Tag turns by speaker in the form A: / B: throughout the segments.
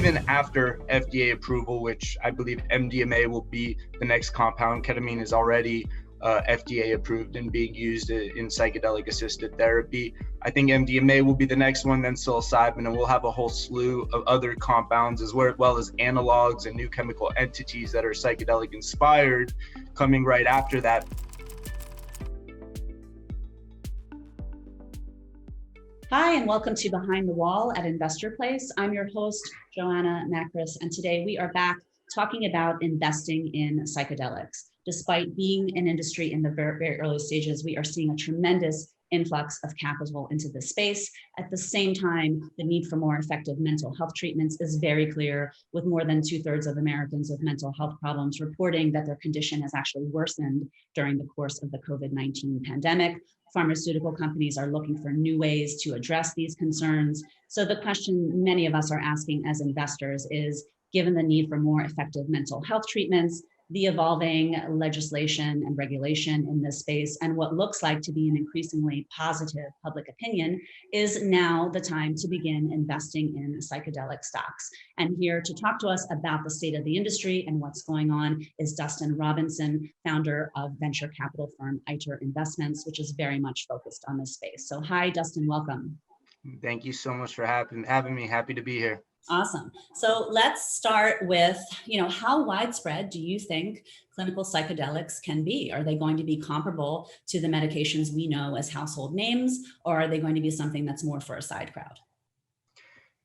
A: even after FDA approval, which I believe MDMA will be the next compound. Ketamine is already FDA approved and being used in psychedelic-assisted therapy. I think MDMA will be the next one, then psilocybin, and we'll have a whole slew of other compounds as well as analogs and new chemical entities that are psychedelic inspired coming right after that.
B: Hi, and welcome to Behind the Wall at Investor Place. I'm your host, Joanna Macris, and today we are back talking about investing in psychedelics. Despite being an industry in the very, very early stages, we are seeing a tremendous influx of capital into this space. At the same time, the need for more effective mental health treatments is very clear, with more than 2/3 of Americans with mental health problems reporting that their condition has actually worsened during the course of the COVID-19 pandemic. Pharmaceutical companies are looking for new ways to address these concerns. So the question many of us are asking as investors is, given the need for more effective mental health treatments, the evolving legislation and regulation in this space, and what looks like to be an increasingly positive public opinion, is now the time to begin investing in psychedelic stocks. And here to talk to us about the state of the industry and what's going on is Dustin Robinson, founder of venture capital firm Iter Investments, which is very much focused on this space. So hi, Dustin, welcome.
A: Thank you so much for having me. Happy to be here.
B: Awesome. So let's start with, how widespread do you think clinical psychedelics can be? Are they going to be comparable to the medications we know as household names, or are they going to be something that's more for a side crowd?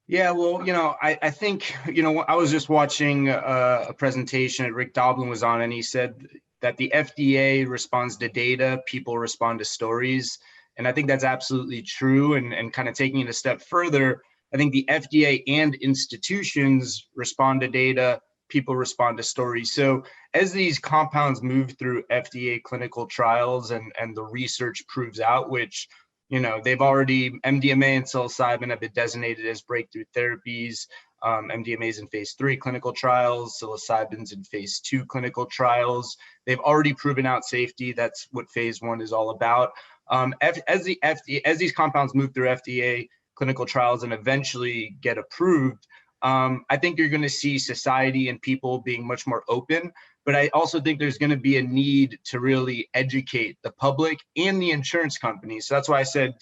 A: Yeah, well, I think, I was just watching a presentation that Rick Doblin was on, and he said that the FDA responds to data, people respond to stories. And I think that's absolutely true. And kind of taking it a step further, I think the FDA and institutions respond to data, people respond to stories. So as these compounds move through FDA clinical trials and the research proves out, which, they've already, MDMA and psilocybin have been designated as breakthrough therapies. MDMA is in phase 3 clinical trials, psilocybin's in phase 2 clinical trials. They've already proven out safety. That's what phase 1 is all about. As these compounds move through FDA clinical trials and eventually get approved, I think you're going to see society and people being much more open. But I also think there's going to be a need to really educate the public and the insurance companies. So that's why I said,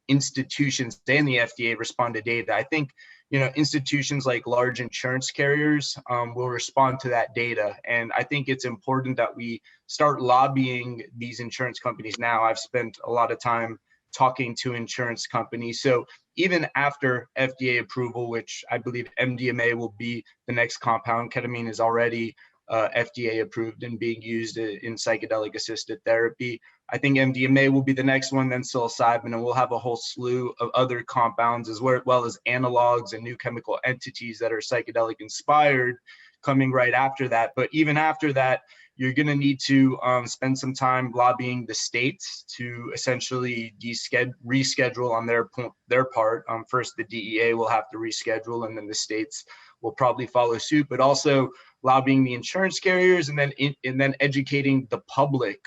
A: institutions and the FDA respond to data. I think, institutions like large insurance carriers will respond to that data. And I think it's important that we start lobbying these insurance companies now. I've spent a lot of time talking to insurance companies. So even after FDA approval, which I believe MDMA will be the next compound, ketamine is already FDA approved and being used in psychedelic-assisted therapy. I think MDMA will be the next one, then psilocybin, and we'll have a whole slew of other compounds as well as analogs and new chemical entities that are psychedelic inspired coming right after that. But even after that, you're going to need to spend some time lobbying the states to essentially reschedule on their part. First, the DEA will have to reschedule, and then the states will probably follow suit. But also lobbying the insurance carriers, and then educating the public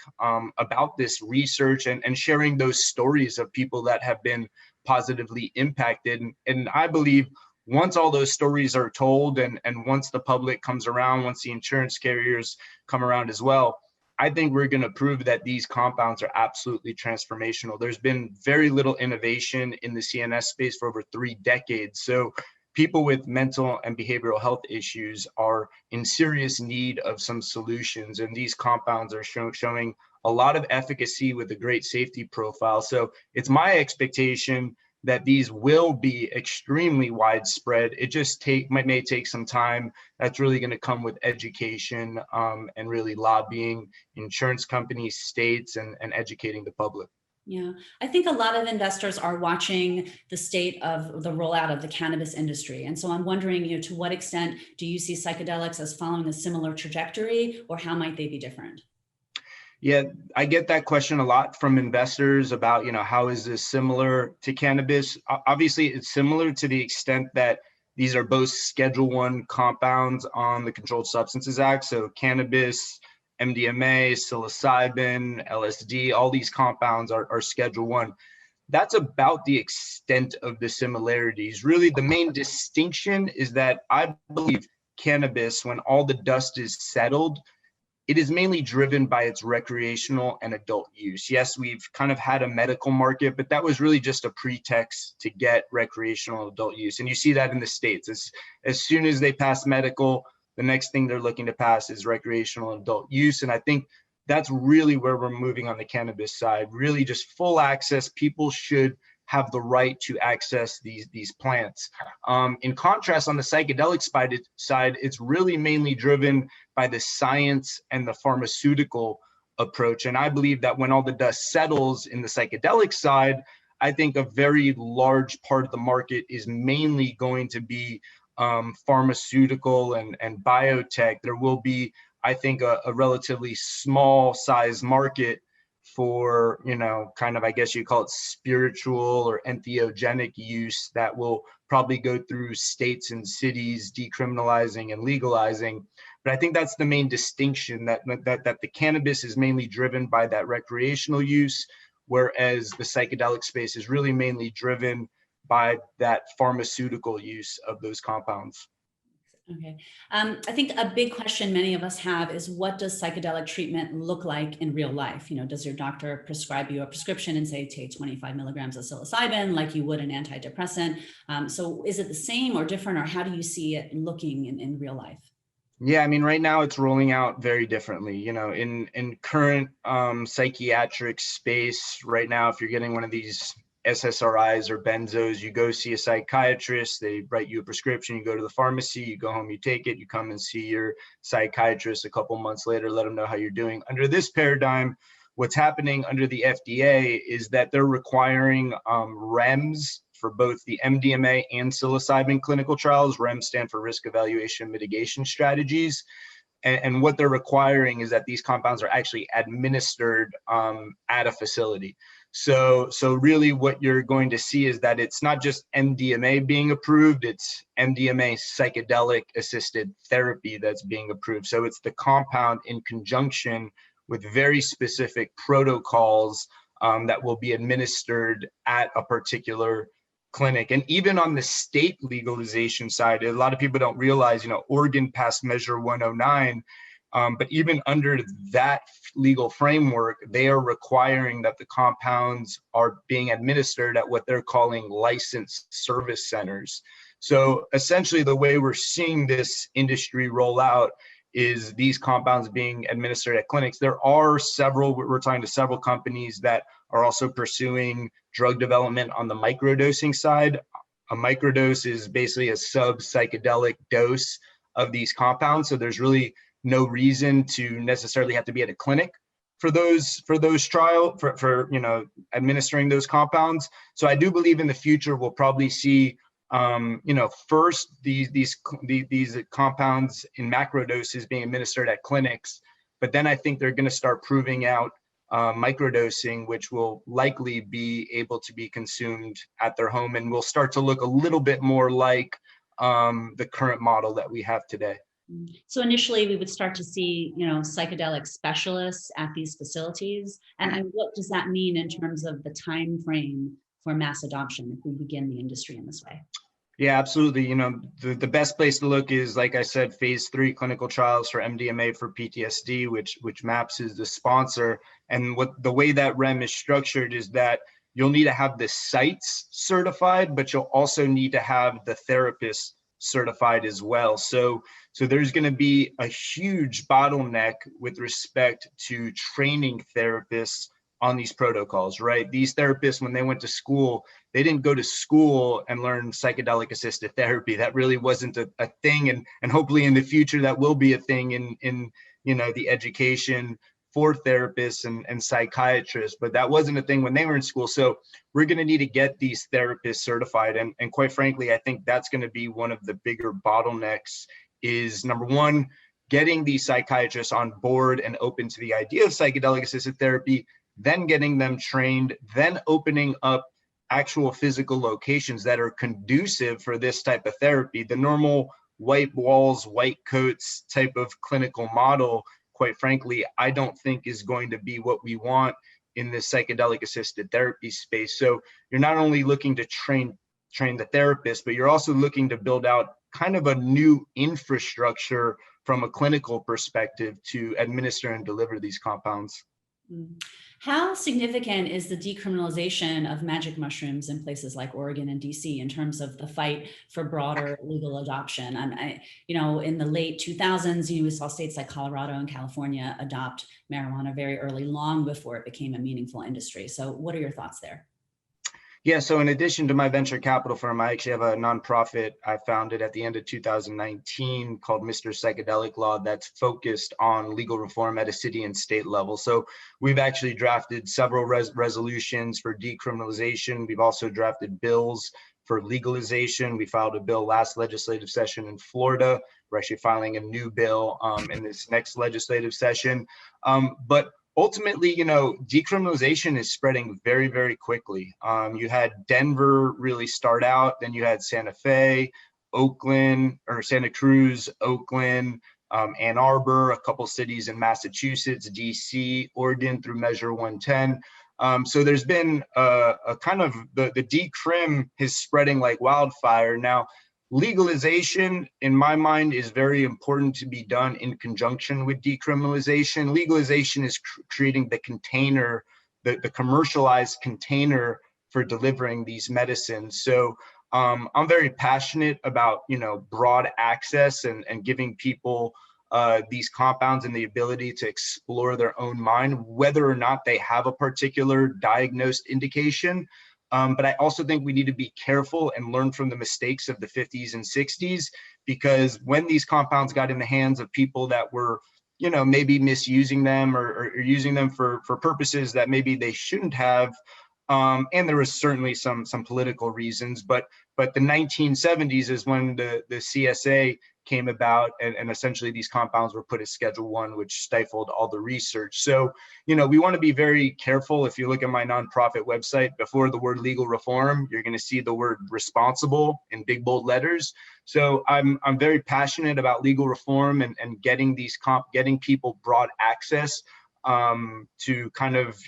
A: about this research and sharing those stories of people that have been positively impacted. And I believe once all those stories are told and once the public comes around, once the insurance carriers come around as well, I think we're going to prove that these compounds are absolutely transformational. There's been very little innovation in the CNS space for over 3 decades. So people with mental and behavioral health issues are in serious need of some solutions. And these compounds are showing a lot of efficacy with a great safety profile. So it's my expectation that these will be extremely widespread. It just may take some time. That's really going to come with education and really lobbying insurance companies, states, and educating the public.
B: Yeah, I think a lot of investors are watching the state of the rollout of the cannabis industry. And so I'm wondering, to what extent do you see psychedelics as following a similar trajectory, or how might they be different?
A: Yeah, I get that question a lot from investors about, how is this similar to cannabis? Obviously, it's similar to the extent that these are both Schedule I compounds on the Controlled Substances Act. So cannabis, MDMA, psilocybin, LSD, all these compounds are Schedule I. that's about the extent of the similarities. Really, the main distinction is that I believe cannabis, when all the dust is settled, it is mainly driven by its recreational and adult use. Yes, we've kind of had a medical market, but that was really just a pretext to get recreational adult use. And you see that in the States. As soon as they pass medical, the next thing they're looking to pass is recreational adult use. And I think that's really where we're moving on the cannabis side, really just full access. People should have the right to access these plants. In contrast, on the psychedelic side, it's really mainly driven by the science and the pharmaceutical approach. And I believe that when all the dust settles in the psychedelic side, I think a very large part of the market is mainly going to be pharmaceutical and biotech. There will be, I think, a relatively small size market for, kind of, I guess you call it spiritual or entheogenic use that will probably go through states and cities decriminalizing and legalizing. But I think that's the main distinction, that the cannabis is mainly driven by that recreational use, whereas the psychedelic space is really mainly driven by that pharmaceutical use of those compounds.
B: Okay. I think a big question many of us have is, what does psychedelic treatment look like in real life? Does your doctor prescribe you a prescription and say, take 25 milligrams of psilocybin like you would an antidepressant? So is it the same or different, or how do you see it looking in real life?
A: Yeah, I mean, right now it's rolling out very differently. In current psychiatric space right now, if you're getting one of these SSRIs or benzos, you go see a psychiatrist, they write you a prescription, you go to the pharmacy, you go home, you take it, you come and see your psychiatrist a couple months later, let them know how you're doing. Under this paradigm, what's happening under the FDA is that they're requiring REMS for both the MDMA and psilocybin clinical trials. REMS stand for risk evaluation mitigation strategies. And what they're requiring is that these compounds are actually administered at a facility. So really what you're going to see is that it's not just MDMA being approved, it's MDMA psychedelic-assisted therapy that's being approved. So it's the compound in conjunction with very specific protocols that will be administered at a particular clinic. And even on the state legalization side, a lot of people don't realize, Oregon passed Measure 109, but even under that legal framework, they are requiring that the compounds are being administered at what they're calling licensed service centers. So essentially the way we're seeing this industry roll out is these compounds being administered at clinics. There are we're talking to several companies that are also pursuing drug development on the microdosing side. A microdose is basically a sub-psychedelic dose of these compounds. So there's really no reason to necessarily have to be at a clinic for those administering those compounds. So I do believe in the future we'll probably see first these compounds in macro doses being administered at clinics, but then I think they're going to start proving out microdosing, which will likely be able to be consumed at their home, and will start to look a little bit more like the current model that we have today.
B: So initially we would start to see, psychedelic specialists at these facilities. And what does that mean in terms of the time frame for mass adoption if we begin the industry in this way?
A: Yeah, absolutely. The best place to look is, like I said, phase 3 clinical trials for MDMA for PTSD, which MAPS is the sponsor. And the way that REM is structured is that you'll need to have the sites certified, but you'll also need to have the therapists certified as well. So there's going to be a huge bottleneck with respect to training therapists on these protocols, right? These therapists, when they went to school, they didn't go to school and learn psychedelic assisted therapy. That really wasn't a thing. And hopefully in the future, that will be a thing in the education for therapists and psychiatrists, but that wasn't a thing when they were in school. So we're going to need to get these therapists certified. And quite frankly, I think that's going to be one of the bigger bottlenecks is, number one, getting these psychiatrists on board and open to the idea of psychedelic assisted therapy, then getting them trained, then opening up actual physical locations that are conducive for this type of therapy. The normal white walls, white coats type of clinical model, quite frankly, I don't think is going to be what we want in this psychedelic assisted therapy space. So you're not only looking to train the therapist, but you're also looking to build out kind of a new infrastructure from a clinical perspective to administer and deliver these compounds.
B: How significant is the decriminalization of magic mushrooms in places like Oregon and DC in terms of the fight for broader legal adoption? In the late 2000s, we saw states like Colorado and California adopt marijuana very early, long before it became a meaningful industry. So what are your thoughts there?
A: Yeah, so in addition to my venture capital firm, I actually have a nonprofit I founded at the end of 2019 called Mr. Psychedelic Law that's focused on legal reform at a city and state level. So we've actually drafted several resolutions for decriminalization. We've also drafted bills for legalization. We filed a bill last legislative session in Florida. We're actually filing a new bill in this next legislative session. But ultimately, decriminalization is spreading very, very quickly. You had Denver really start out, then you had Santa Fe, Oakland, or Santa Cruz, Oakland, Ann Arbor, a couple cities in Massachusetts, DC, Oregon through Measure 110. So there's been a kind of the decrim is spreading like wildfire. Now, legalization, in my mind, is very important to be done in conjunction with decriminalization. Legalization is creating the container, the commercialized container for delivering these medicines. So I'm very passionate about, broad access and giving people these compounds and the ability to explore their own mind, whether or not they have a particular diagnosed indication. But I also think we need to be careful and learn from the mistakes of the 50s and 60s, because when these compounds got in the hands of people that were, maybe misusing them or using them for purposes that maybe they shouldn't have, and there was certainly some political reasons, but the 1970s is when the CSA came about, and essentially these compounds were put as Schedule I, which stifled all the research. So, we want to be very careful. If you look at my nonprofit website, before the word legal reform, you're going to see the word responsible in big, bold letters. So I'm very passionate about legal reform and getting getting people broad access to kind of,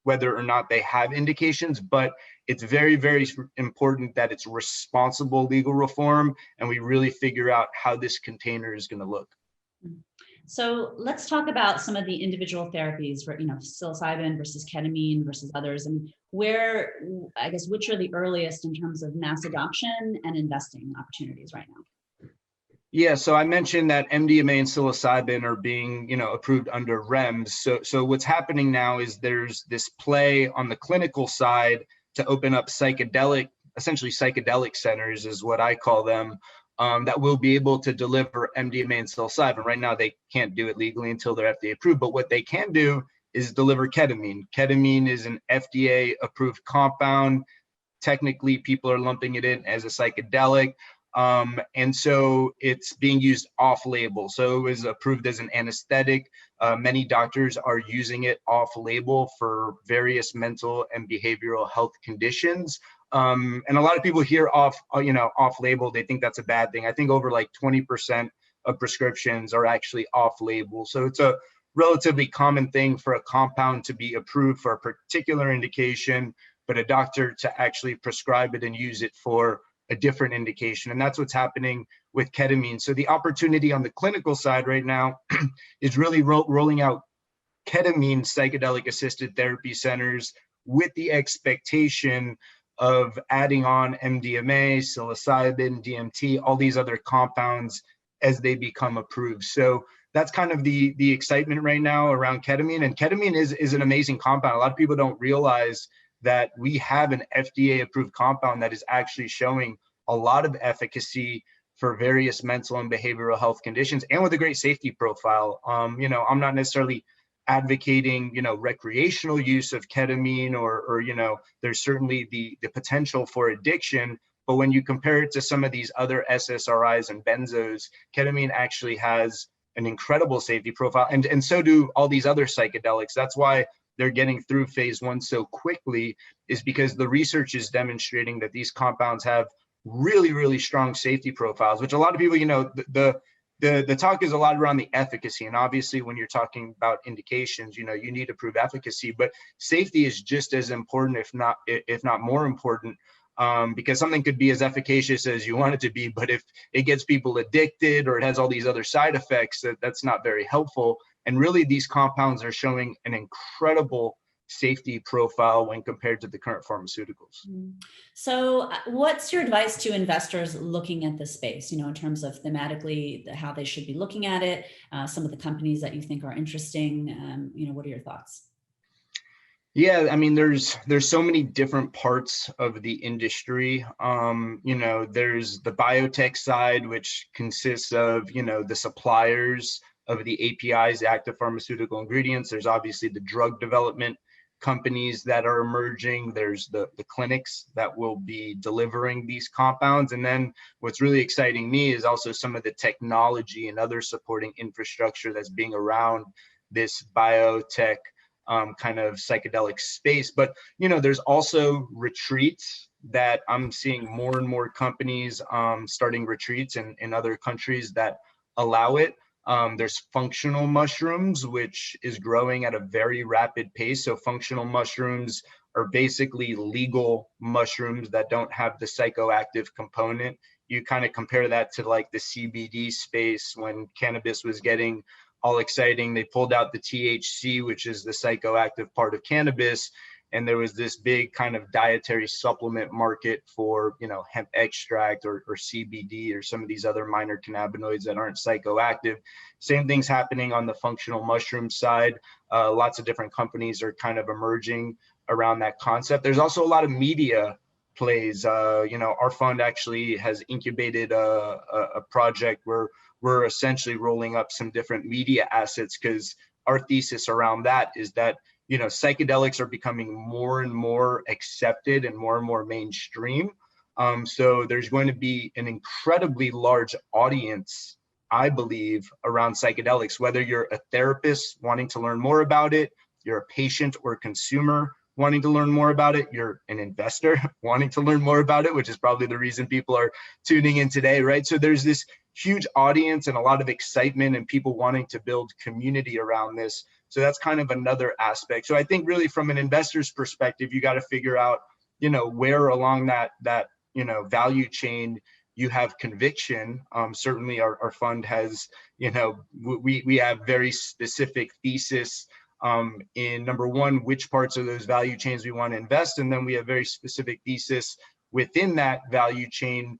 A: whether or not they have indications, but it's very, very important that it's responsible legal reform, and we really figure out how this container is going to look.
B: So let's talk about some of the individual therapies, psilocybin versus ketamine versus others, and which are the earliest in terms of mass adoption and investing opportunities right now?
A: Yeah, so I mentioned that MDMA and psilocybin are being, approved under REMS. So what's happening now is there's this play on the clinical side to open up essentially psychedelic centers is what I call them, that will be able to deliver MDMA and psilocybin. Right now, they can't do it legally until they're FDA approved, but what they can do is deliver ketamine. Ketamine is an FDA approved compound. Technically, people are lumping it in as a psychedelic. And so it's being used off-label. So it was approved as an anesthetic. Many doctors are using it off-label for various mental and behavioral health conditions. And a lot of people hear off-label, they think that's a bad thing. I think over like 20% of prescriptions are actually off-label. So it's a relatively common thing for a compound to be approved for a particular indication, but a doctor to actually prescribe it and use it for a different indication. And that's what's happening with ketamine. So the opportunity on the clinical side right now is really rolling out ketamine psychedelic assisted therapy centers with the expectation of adding on MDMA, psilocybin, DMT, all these other compounds as they become approved. So that's kind of the excitement right now around ketamine. And ketamine is an amazing compound. A lot of people don't realize that we have an FDA approved compound that is actually showing a lot of efficacy for various mental and behavioral health conditions, and with a great safety profile. I'm not necessarily advocating, recreational use of ketamine or there's certainly the potential for addiction, but when you compare it to some of these other SSRIs and benzos, ketamine actually has an incredible safety profile, and so do all these other psychedelics. That's why they're getting through phase 1 so quickly, is because the research is demonstrating that these compounds have really, really strong safety profiles, which a lot of people, the talk is a lot around the efficacy, and obviously when you're talking about indications, you need to prove efficacy, but safety is just as important, if not more important, because something could be as efficacious as you want it to be, but if it gets people addicted or it has all these other side effects, that's not very helpful. And really, these compounds are showing an incredible safety profile when compared to the current pharmaceuticals.
B: So what's your advice to investors looking at this space, in terms of thematically, how they should be looking at it, some of the companies that you think are interesting, what are your thoughts?
A: Yeah, I mean, there's so many different parts of the industry. There's the biotech side, which consists of, the suppliers of the APIs, the active pharmaceutical ingredients. There's obviously the drug development companies that are emerging. There's the clinics that will be delivering these compounds. And then what's really exciting me is also some of the technology and other supporting infrastructure that's being around this biotech kind of psychedelic space. But, there's also retreats that I'm seeing more and more companies starting retreats in other countries that allow it. There's functional mushrooms, which is growing at a very rapid pace. So functional mushrooms are basically legal mushrooms that don't have the psychoactive component. You kind of compare that to like the CBD space when cannabis was getting all exciting. They pulled out the THC, which is the psychoactive part of cannabis. And there was this big kind of dietary supplement market for, hemp extract or CBD or some of these other minor cannabinoids that aren't psychoactive. Same thing's happening on the functional mushroom side. Lots of different companies are kind of emerging around that concept. There's also a lot of media plays. Our fund actually has incubated a project where we're essentially rolling up some different media assets, because our thesis around that is that psychedelics are becoming more and more accepted and more mainstream. So there's going to be an incredibly large audience, I believe, around psychedelics, whether you're a therapist wanting to learn more about it, you're a patient or consumer wanting to learn more about it, you're an investor wanting to learn more about it, which is probably the reason people are tuning in today, right? So there's this huge audience and a lot of excitement and people wanting to build community around this. So that's kind of another aspect. So I think really from an investor's perspective, you got to figure out, where along that value chain you have conviction. Certainly our fund has, we have very specific thesis in number one, which parts of those value chains we want to invest. And then we have very specific thesis within that value chain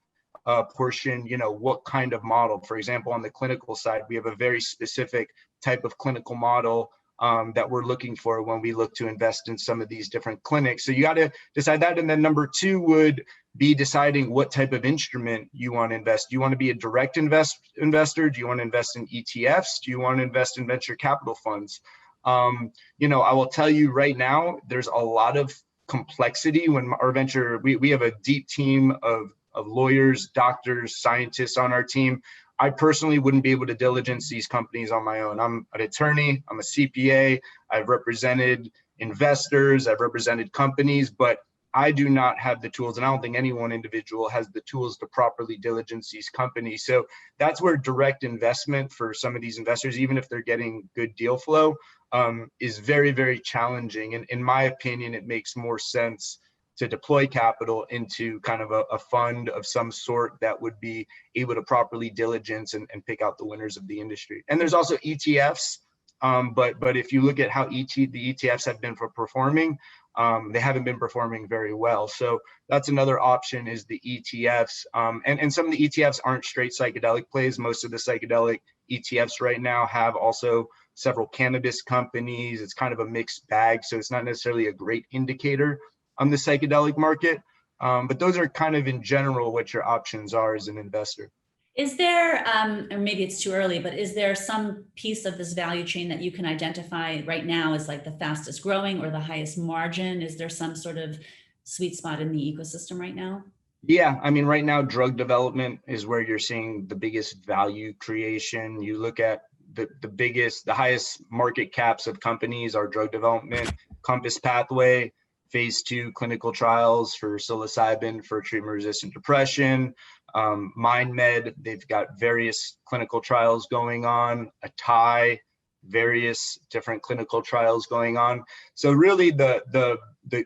A: portion, what kind of model. For example, on the clinical side, we have a very specific type of clinical model that we're looking for when we look to invest in some of these different clinics. So you got to decide that. And then number two would be deciding what type of instrument you want to invest. Do you want to be a direct investor? Do you want to invest in ETFs? Do you want to invest in venture capital funds? I will tell you right now, there's a lot of complexity when our venture, we have a deep team of lawyers, doctors, scientists on our team. I personally wouldn't be able to diligence these companies on my own. I'm an attorney, I'm a CPA, I've represented investors, I've represented companies, but I do not have the tools, and I don't think any one individual has the tools to properly diligence these companies. So that's where direct investment for some of these investors, even if they're getting good deal flow, is very, very challenging. And in my opinion, it makes more sense to deploy capital into kind of a fund of some sort that would be able to properly diligence and pick out the winners of the industry. And there's also ETFs, but if you look at how the ETFs have been performing, they haven't been performing very well. So that's another option, is the ETFs. And some of the ETFs aren't straight psychedelic plays. Most of the psychedelic ETFs right now have also several cannabis companies. It's kind of a mixed bag. So it's not necessarily a great indicator on the psychedelic market. But those are kind of in general what your options are as an investor.
B: Is there, or maybe it's too early, but is there some piece of this value chain that you can identify right now as like the fastest growing or the highest margin? Is there some sort of sweet spot in the ecosystem right now?
A: Yeah, I mean, right now, drug development is where you're seeing the biggest value creation. You look at the highest market caps of companies are drug development, Compass Pathway, phase 2 clinical trials for psilocybin for treatment-resistant depression. MindMed, they've got various clinical trials going on. Atai, various different clinical trials going on. So really the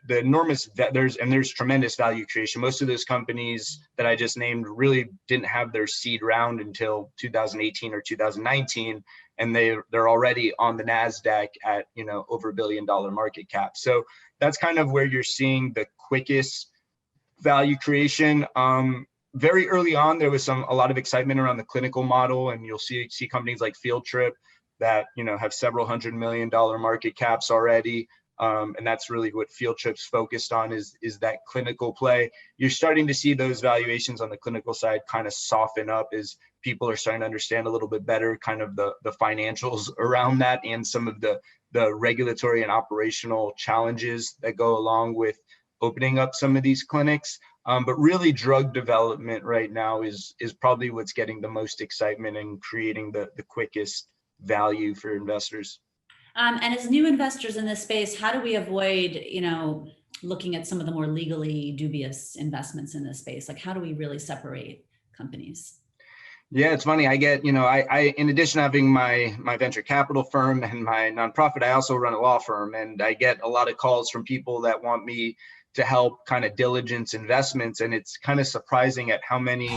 A: enormous, there's tremendous value creation. Most of those companies that I just named really didn't have their seed round until 2018 or 2019, and they're already on the NASDAQ at, you know, over $1 billion market cap. So that's kind of where you're seeing the quickest value creation. Very early on, there was a lot of excitement around the clinical model, and you'll see companies like Field Trip that, you know, have several $100 million market caps already. And that's really what Field Trip's focused on, is that clinical play. You're starting to see those valuations on the clinical side kind of soften up as people are starting to understand a little bit better kind of the financials around that, and some of the regulatory and operational challenges that go along with opening up some of these clinics. But really, drug development right now is probably what's getting the most excitement and creating the quickest value for investors.
B: And as new investors in this space, how do we avoid, you know, looking at some of the more legally dubious investments in this space? Like, how do we really separate companies?
A: Yeah, it's funny. I get, you know, I in addition to having my venture capital firm and my nonprofit, I also run a law firm, and I get a lot of calls from people that want me to help kind of diligence investments. And it's kind of surprising at how many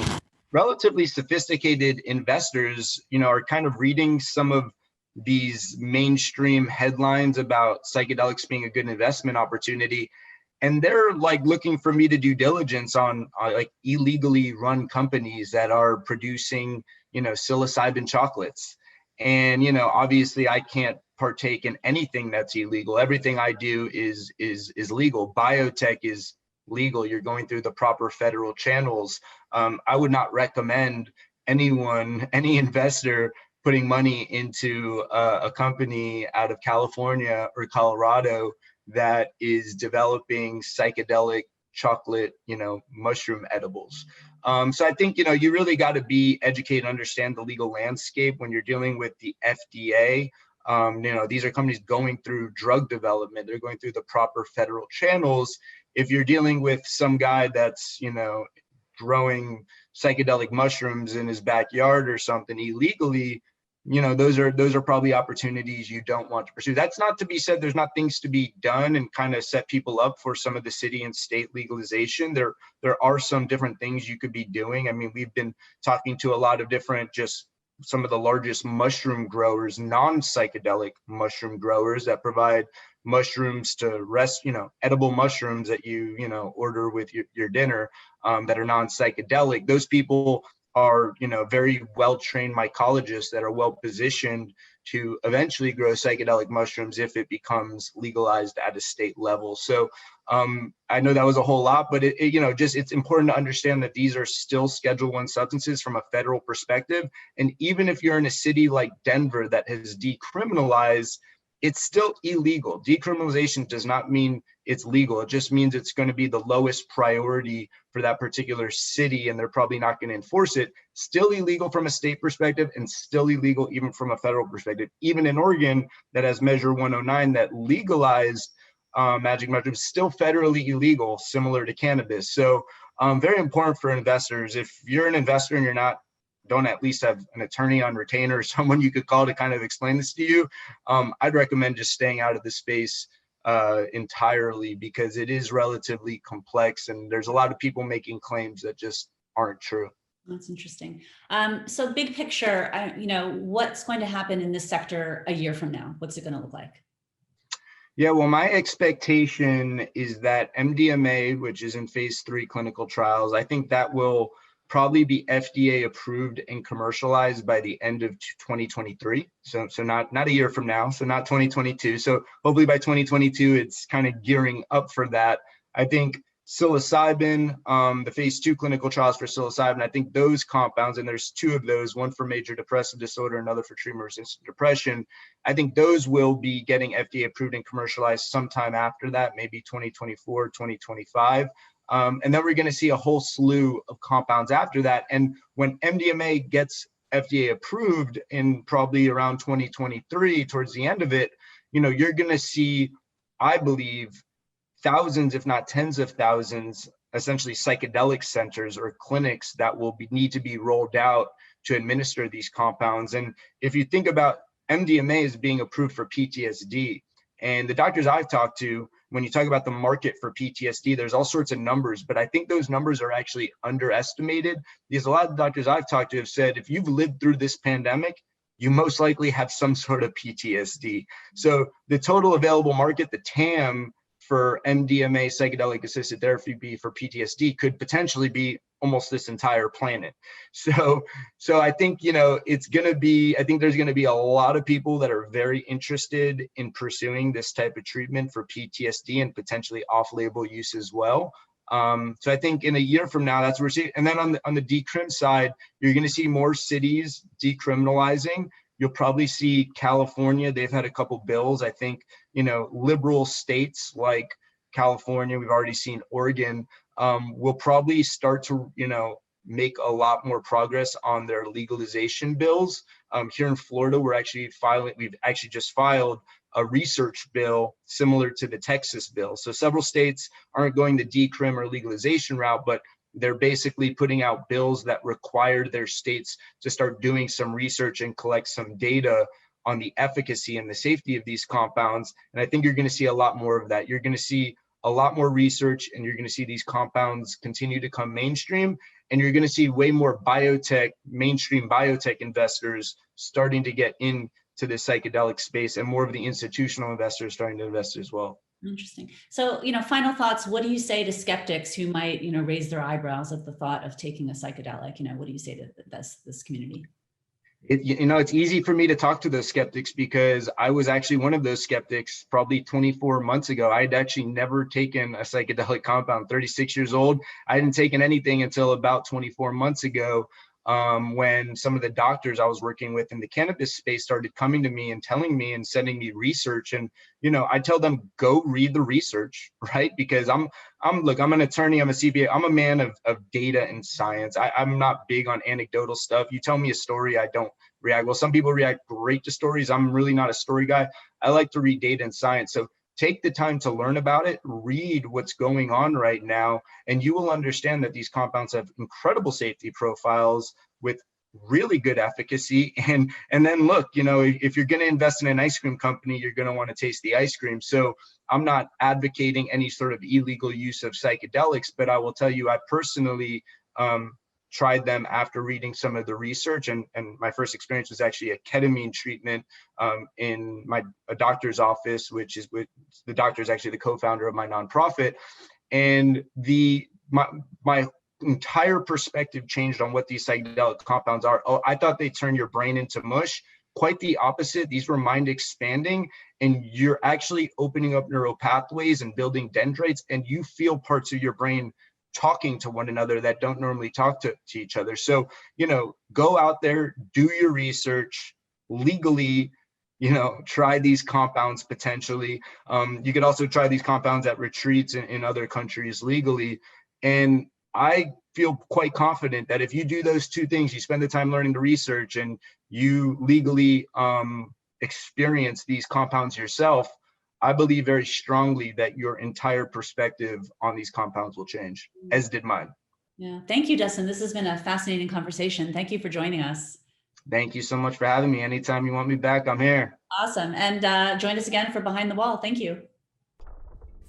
A: relatively sophisticated investors, you know, are kind of reading some of these mainstream headlines about psychedelics being a good investment opportunity, and they're like looking for me to do diligence on like illegally run companies that are producing, you know, psilocybin chocolates. And, you know, obviously I can't partake in anything that's illegal. Everything I do is legal. Biotech is legal. You're going through the proper federal channels. I would not recommend any investor putting into into a company out of California or Colorado that is developing psychedelic chocolate, you know, mushroom edibles. So I think, you know, you really got to be educated, understand the legal landscape when you're dealing with the FDA. You know, these are companies going through drug development. They're going through the proper federal channels. If you're dealing with some guy that's, you know, growing psychedelic mushrooms in his backyard or something illegally, you know, those are probably opportunities you don't want to pursue. That's not to be said there's not things to be done and kind of set people up for some of the city and state legalization. There are some different things you could be doing. I mean, we've been talking to a lot of different, just some of the largest mushroom growers, non-psychedelic mushroom growers that provide mushrooms to rest, you know, edible mushrooms that you know, order with your dinner, that are non-psychedelic. Those people are, you know, very well-trained mycologists that are well-positioned to eventually grow psychedelic mushrooms if it becomes legalized at a state level. So I know that was a whole lot, but you know, just it's important to understand that these are still Schedule I substances from a federal perspective. And even if you're in a city like Denver that has decriminalized, it's still illegal. Decriminalization does not mean it's legal. It just means it's going to be the lowest priority for that particular city, and they're probably not going to enforce it. Still illegal from a state perspective, and still illegal even from a federal perspective. Even in Oregon, that has Measure 109 that legalized magic mushrooms, still federally illegal, similar to cannabis. So very important for investors. If you're an investor and you're don't at least have an attorney on retainer or someone you could call to kind of explain this to you, I'd recommend just staying out of the space entirely, because it is relatively complex and there's a lot of people making claims that just aren't true.
B: That's interesting. So big picture, you know, what's going to happen in this sector a year from now? What's it going to look like?
A: Yeah, well, my expectation is that MDMA, which is in phase 3 clinical trials, I think that will probably be FDA approved and commercialized by the end of 2023. So not a year from now, so not 2022. So hopefully by 2022, it's kind of gearing up for that. I think psilocybin, the phase 2 clinical trials for psilocybin, I think those compounds, and there's 2 of those, one for major depressive disorder, another for treatment-resistant depression. I think those will be getting FDA approved and commercialized sometime after that, maybe 2024, 2025. And then we're going to see a whole slew of compounds after that. And when MDMA gets FDA approved in probably around 2023, towards the end of it, you know, you're going to see, I believe, thousands, if not tens of thousands, essentially psychedelic centers or clinics that will need to be rolled out to administer these compounds. And if you think about MDMA is being approved for PTSD, and the doctors I've talked to, when you talk about the market for PTSD, there's all sorts of numbers, but I think those numbers are actually underestimated, because a lot of the doctors I've talked to have said, if you've lived through this pandemic, you most likely have some sort of PTSD. So the total available market, the TAM for MDMA psychedelic assisted therapy for PTSD could potentially be almost this entire planet. So I think, it's going to be, I think there's going to be a lot of people that are very interested in pursuing this type of treatment for PTSD and potentially off-label use as well. So I think in a year from now, that's where we're seeing. And then on the decrim side, you're going to see more cities decriminalizing. You'll probably see California. They've had a couple bills. I think, liberal states like California, we've already seen Oregon, will probably start to, make a lot more progress on their legalization bills. Here in Florida, we've actually just filed a research bill similar to the Texas bill. So several states aren't going the decrim or legalization route, but they're basically putting out bills that require their states to start doing some research and collect some data on the efficacy and the safety of these compounds. And I think you're going to see a lot more of that. You're going to see a lot more research, and you're going to see these compounds continue to come mainstream. And you're going to see way more mainstream biotech investors starting to get into the psychedelic space, and more of the institutional investors starting to invest as well.
B: Interesting. So, final thoughts. What do you say to skeptics who might, raise their eyebrows at the thought of taking a psychedelic? What do you say to this community?
A: It's easy for me to talk to those skeptics, because I was actually one of those skeptics probably 24 months ago. I had actually never taken a psychedelic compound. 36 years old. I hadn't taken anything until about 24 months ago, when some of the doctors I was working with in the cannabis space started coming to me and telling me and sending me research. And, I tell them, go read the research, right? Because I'm an attorney, I'm a CPA, I'm a man of data and science. I'm not big on anecdotal stuff. You tell me a story, I don't react. Well, some people react great to stories. I'm really not a story guy. I like to read data and science. So take the time to learn about it, read what's going on right now, and you will understand that these compounds have incredible safety profiles with really good efficacy. And then look, if you're going to invest in an ice cream company, you're going to want to taste the ice cream. So I'm not advocating any sort of illegal use of psychedelics, but I will tell you, I personally tried them after reading some of the research. And my first experience was actually a ketamine treatment in a doctor's office, which is with the doctor is actually the co-founder of my nonprofit. And my entire perspective changed on what these psychedelic compounds are. Oh, I thought they turn your brain into mush. Quite the opposite. These were mind expanding, and you're actually opening up neural pathways and building dendrites, and you feel parts of your brain talking to one another that don't normally talk to each other. So, go out there, do your research, legally, try these compounds potentially. You could also try these compounds at retreats in other countries legally. And I feel quite confident that if you do those two things, you spend the time learning the research and you legally experience these compounds yourself, I believe very strongly that your entire perspective on these compounds will change, as did mine.
B: Yeah. Thank you, Dustin. This has been a fascinating conversation. Thank you for joining us.
A: Thank you so much for having me. Anytime you want me back, I'm here.
B: Awesome. And join us again for Behind the Wall. Thank you.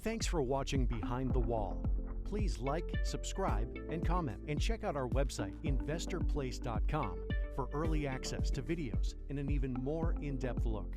C: Thanks for watching Behind the Wall. Please like, subscribe, and comment. And check out our website, investorplace.com, for early access to videos and an even more in-depth look.